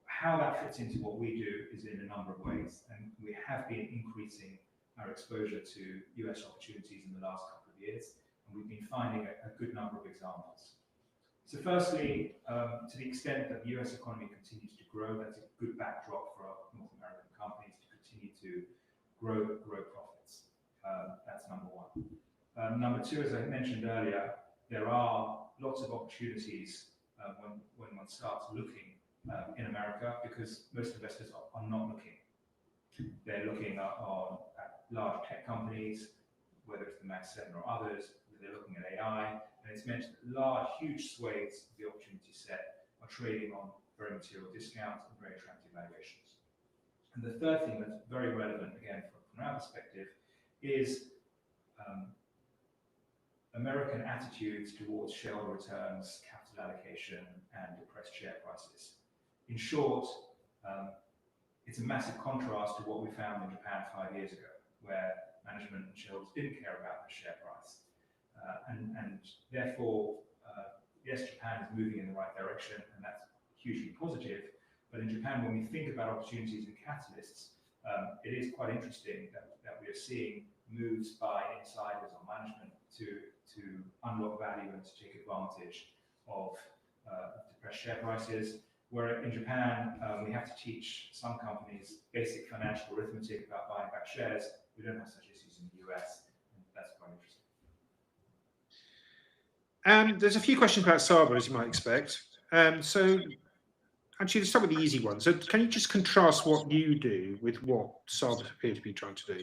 How that fits into what we do is in a number of ways, and we have been increasing our exposure to US opportunities in the last couple of years, and we've been finding a good number of examples. So firstly, to the extent that the US economy continues to grow, that's a good backdrop for our North American companies to continue to grow profits. That's number one. Number two, as I mentioned earlier, there are lots of opportunities when one starts looking in America, because most investors are not looking. They're looking at large tech companies, whether it's the Max 7 or others. They're looking at AI, and it's mentioned that huge swathes of the opportunity set are trading on very material discounts and very attractive valuations. And the third thing that's very relevant, again, from our perspective, is American attitudes towards shareholder returns, capital allocation, and depressed share prices. In short, it's a massive contrast to what we found in Japan 5 years ago, where management and shareholders didn't care about the share price. And therefore, yes, Japan is moving in the right direction, and that's hugely positive. But in Japan, when we think about opportunities and catalysts, it is quite interesting that we are seeing moves by insiders or management to unlock value and to take advantage of depressed share prices. Where in Japan, we have to teach some companies basic financial arithmetic about buying back shares. We don't have such issues in the US, and that's quite interesting. There's a few questions about Saba, as you might expect. So actually, let's start with the easy one. So can you just contrast what you do with what Saab appear to be trying to do,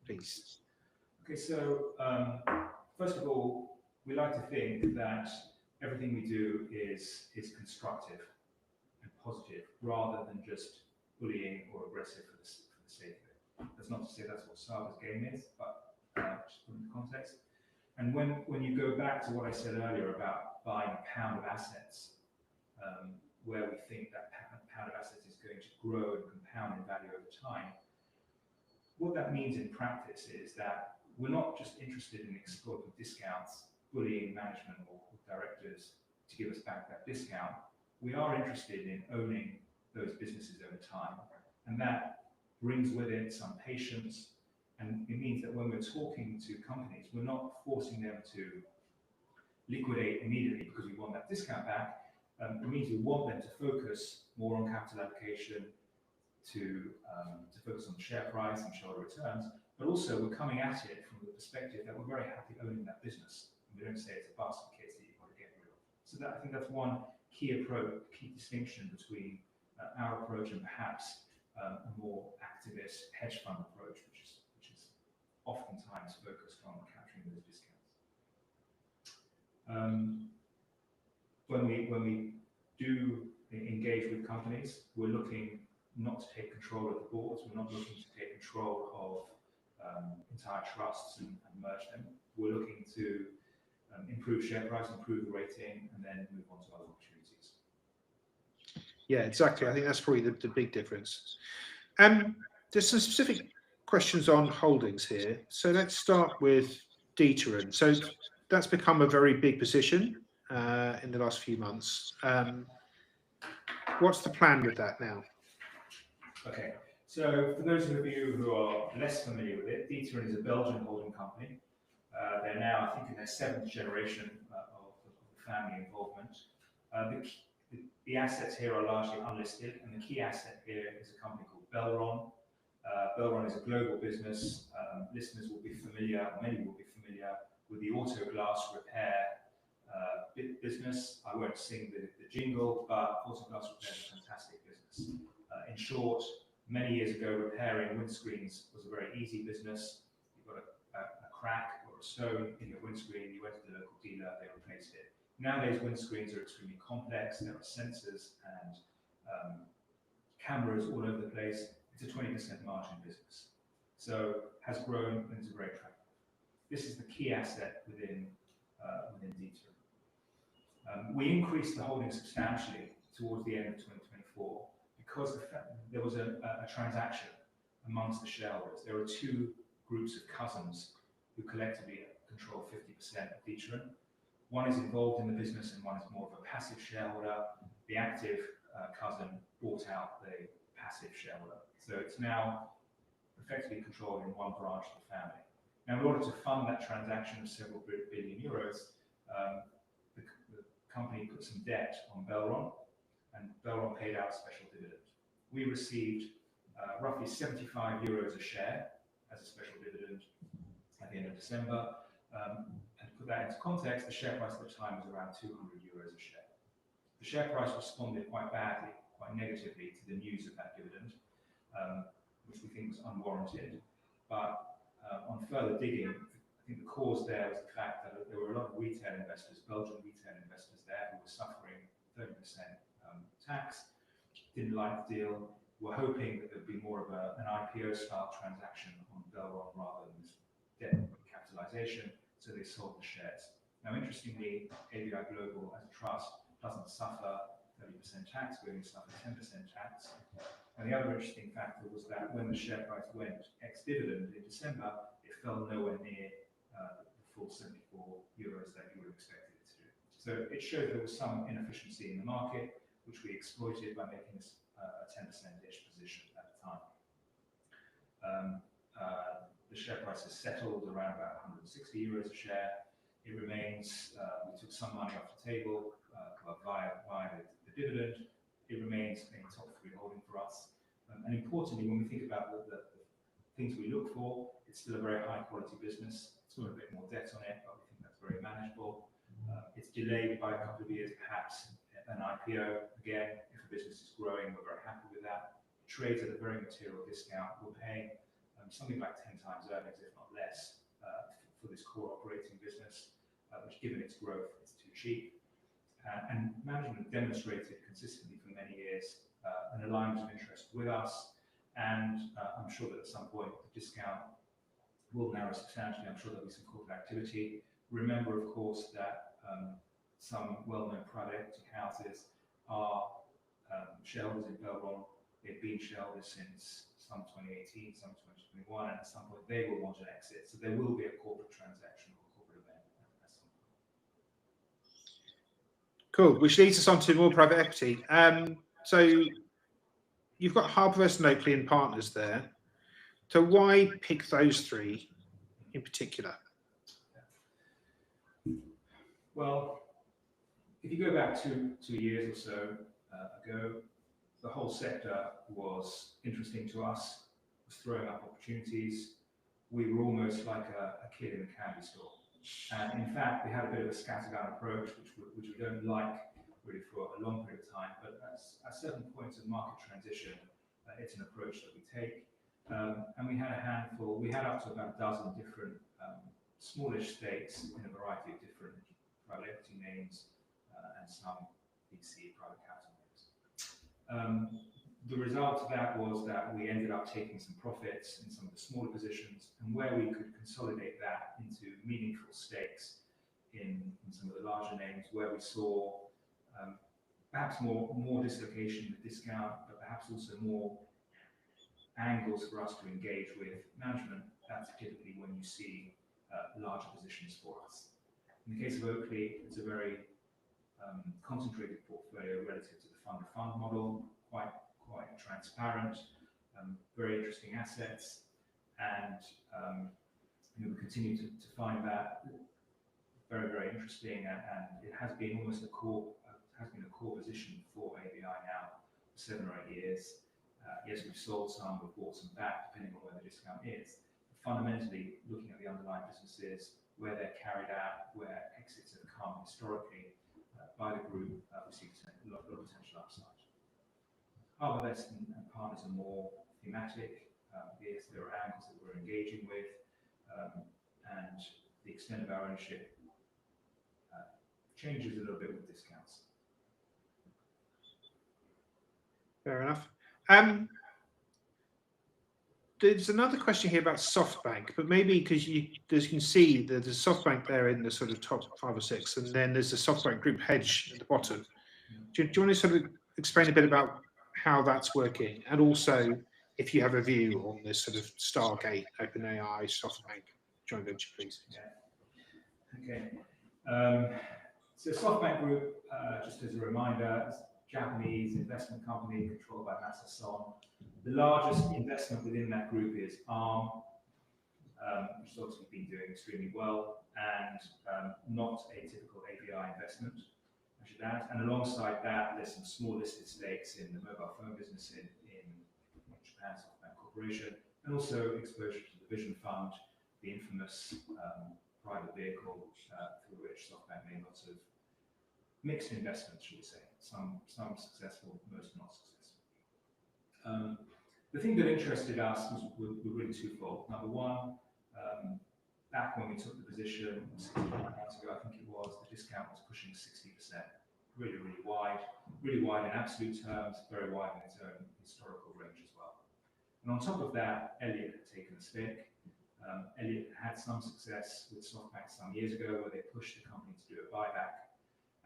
please? Okay, so first of all, we like to think that everything we do is constructive and positive, rather than just bullying or aggressive for the sake of it. That's not to say that's what Saba's game is, but just put into context. And when you go back to what I said earlier about buying a pound of assets, where we think that pound of assets is going to grow and compound in value over time, what that means in practice is that we're not just interested in exploiting discounts, bullying management or directors to give us back that discount. We are interested in owning those businesses over time. And that brings with it some patience. And it means that when we're talking to companies, we're not forcing them to liquidate immediately because we want that discount back. It means we want them to focus more on capital allocation, to focus on the share price and shareholder returns, but also we're coming at it from the perspective that we're very happy owning that business. And we don't say it's a basket case that you've got to get rid of. So that, I think that's one key approach, key distinction between our approach and perhaps a more activist hedge fund approach, which is oftentimes focused on capturing those discounts. When we do engage with companies, we're looking not to take control of the boards. We're not looking to take control of entire trusts and merge them. We're looking to improve share price, improve the rating, and then move on to other opportunities. Yeah, exactly. I think that's probably the big difference. There's some specific questions on holdings here. So let's start with D'Ieteren. So that's become a very big position in the last few months. What's the plan with that now? Okay, so for those of you who are less familiar with it, D'Ieteren is a Belgian holding company. They're now, I think, in their 7th generation of family involvement. The assets here are largely unlisted, and the key asset here is a company called Belron. Belron is a global business. Listeners will be familiar, many will be familiar with the auto glass repair business. I won't sing the jingle, but auto glass repair is a fantastic business. In short, many years ago, repairing windscreens was a very easy business. You've got a crack or a stone in your windscreen, you went to the local dealer, they replaced it. Nowadays, windscreens are extremely complex. There are sensors and cameras all over the place. It's a 20% margin business. So has grown and is very attractive. This is the key asset within D'Ieteren. We increased the holding substantially towards the end of 2024 because there was a transaction amongst the shareholders. There are 2 groups of cousins who collectively control 50% of D'Ieteren. One is involved in the business and one is more of a passive shareholder. The active cousin bought out the passive shareholder. So it's now effectively controlled in one branch of the family. Now, in order to fund that transaction of several billion euros, the company put some debt on Belron, and Belron paid out a special dividend. We received roughly 75 euros a share as a special dividend at the end of December. And to put that into context, the share price at the time was around 200 euros a share. The share price responded quite badly, quite negatively to the news of that dividend, which we think was unwarranted. But on further digging, I think the cause there was the fact that there were a lot of retail investors, Belgian retail investors there, who were suffering 30% tax, didn't like the deal, were hoping that there'd be more of an IPO-style transaction on Belron rather than this debt capitalization, so they sold the shares. Now, interestingly, AVI Global as a trust doesn't suffer 30% tax, we only suffer 10% tax. And the other interesting factor was that when the share price went ex-dividend in December, it fell nowhere near the full 74 euros that you would expect it to do. So it showed there was some inefficiency in the market, which we exploited by making this a 10%-ish position at the time. The share price has settled around about 160 euros a share. It remains, we took some money off the table via the dividend. It remains a top 3 holding for us. And importantly, when we think about the things we look for, it's still a very high quality business. It's got a bit more debt on it, but we think that's very manageable. It's delayed by a couple of years, perhaps an IPO. Again, if a business is growing, we're very happy with that. It trades at a very material discount. We're paying something like 10 times earnings, if not less, for this core operating business, which, given its growth, is too cheap. And management demonstrated consistently for many years an alignment of interest with us, and I'm sure that at some point the discount will narrow substantially. I'm sure there'll be some corporate activity. Remember, of course, that some well-known private equity houses are shareholders in Bauernfreund. They've been shareholders since some 2018, some 2021, and at some point they will want an exit. So there will be a corporate transaction or a corporate event at some point. Cool, which leads us on to more private equity. So you've got Harbourvest and Oakley and partners there. So why pick those three in particular? Well, if you go back 2 years or so ago, the whole sector was interesting to us, was throwing up opportunities. We were almost like a kid in a candy store. And in fact, we had a bit of a scattergun approach, which we don't like really for a long period of time. But at certain points of market transition, it's an approach that we take. And we had a handful, we had up to about a dozen different smallish stakes in a variety of different private equity names and some VC private capital names. The result of that was that we ended up taking some profits in some of the smaller positions, and where we could consolidate that into meaningful stakes in some of the larger names, where we saw perhaps more dislocation in the discount, but perhaps also more angles for us to engage with management. That's typically when you see larger positions for us. In the case of Oakley, it's a very concentrated portfolio relative to the fund-of-fund model, quite transparent, very interesting assets, and we continue to find that very, very interesting, and it has been almost a core position for AVI now for 7 or 8 years. Yes, we've sold some, we've bought some back, depending on where the discount is. But fundamentally, looking at the underlying businesses, where they're carried out, where exits have come historically by the group, we see a lot of potential upside. Harbourvest and partners are more thematic. Yes, there are angles that we're engaging with, and the extent of our ownership changes a little bit with discounts. Fair enough. There's another question here about SoftBank, but maybe because you can see there's a SoftBank there in the sort of top 5 or 6, and then there's the SoftBank Group hedge at the bottom. Do you want to sort of explain a bit about how that's working, and also if you have a view on this sort of Stargate, OpenAI, SoftBank joint venture, please? Yeah. Okay. So SoftBank Group, just as a reminder, is a Japanese investment company controlled by Masa Son. The largest investment within that group is Arm, which has obviously been doing extremely well, and not a typical AVI investment, I should add. And alongside that, there's some small listed stakes in the mobile phone business in Japan, SoftBank Corporation, and also exposure to the Vision Fund, the infamous private vehicle through which SoftBank made lots of mixed investments, should we say. Some successful, most not successful. The thing that interested us were really twofold. Number one, back when we took the position 6 months ago, I think it was, the discount was pushing 60%. Really, really wide in absolute terms, very wide in its own historical range as well. And on top of that, Elliott had taken a stake. Elliott had some success with SoftBank some years ago, where they pushed the company to do a buyback.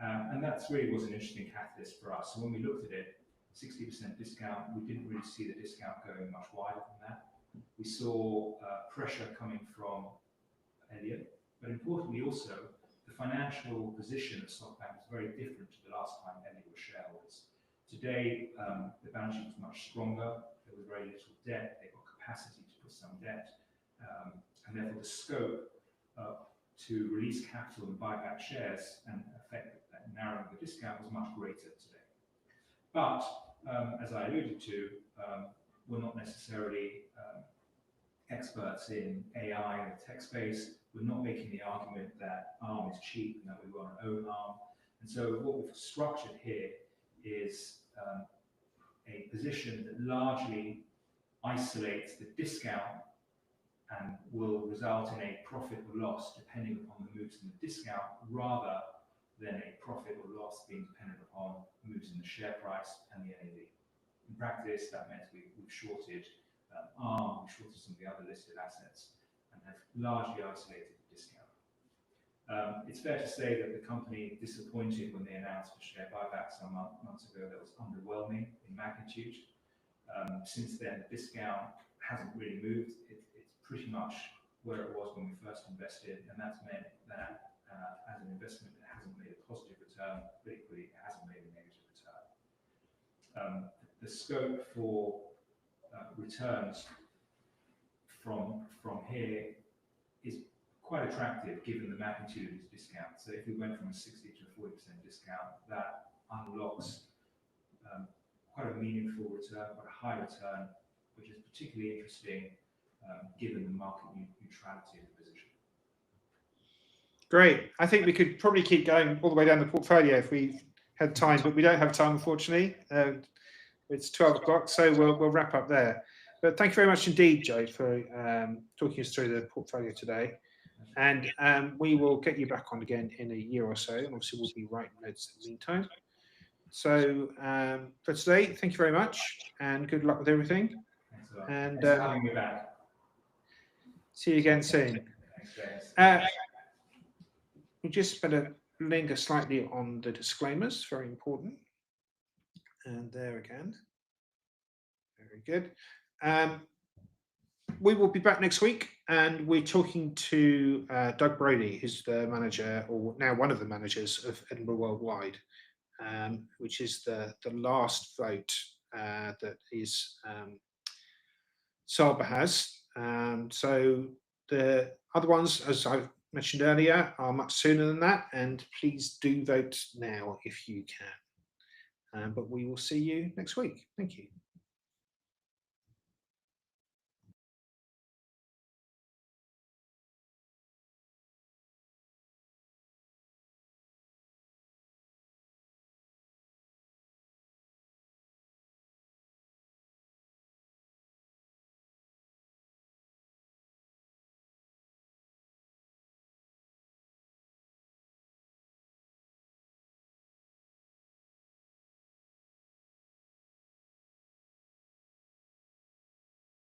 And that's really was an interesting catalyst for us. So when we looked at it, 60% discount, we didn't really see the discount going much wider than that. We saw pressure coming from Elliott, but importantly also, the financial position of SoftBank was very different to the last time Elliott were shareholders. Today, the balance sheet was much stronger. There was very little debt. They got capacity to put some debt, and therefore the scope to release capital and buy back shares and affect that narrowing the discount was much greater today. But as I alluded to, we're not necessarily experts in AI and the tech space. We're not making the argument that ARM is cheap and that we want to own ARM. And so what we've structured here is a position that largely isolates the discount and will result in a profit or loss depending upon the moves in the discount, rather than a profit or loss being dependent upon moves in the share price and the NAV. In practice, that meant we've shorted ARM, we've shorted some of the other listed assets, and have largely isolated the discount. It's fair to say that the company disappointed when they announced a share buyback some months ago that was underwhelming in magnitude. Since then, the discount hasn't really moved. It's pretty much where it was when we first invested, and that's meant that as an investment, it hasn't made a positive return, but equally, it hasn't made a negative return. The scope for returns from here is quite attractive given the magnitude of this discount. So if we went from a 60 to a 40% discount, that unlocks quite a meaningful return, quite a high return, which is particularly interesting given the market neutrality of the position. Great. I think we could probably keep going all the way down the portfolio if we had time, but we don't have time, unfortunately. It's 12 o'clock, so we'll wrap up there. But thank you very much indeed, Joe, for talking us through the portfolio today. And we will get you back on again in a year or so. And obviously, we'll be writing notes in the meantime. So for today, thank you very much, and good luck with everything. Thanks a lot. And Thanks for having me back. see you again soon. Thanks, James. We just better linger slightly on the disclaimers, very important. And there again. Very good. We will be back next week, and we're talking to Doug Brody, who's the manager, or now one of the managers of Edinburgh Worldwide, which is the last vote that is Saba has. So the other ones, as I mentioned earlier, are much sooner than that, and please do vote now if you can. But we will see you next week. Thank you.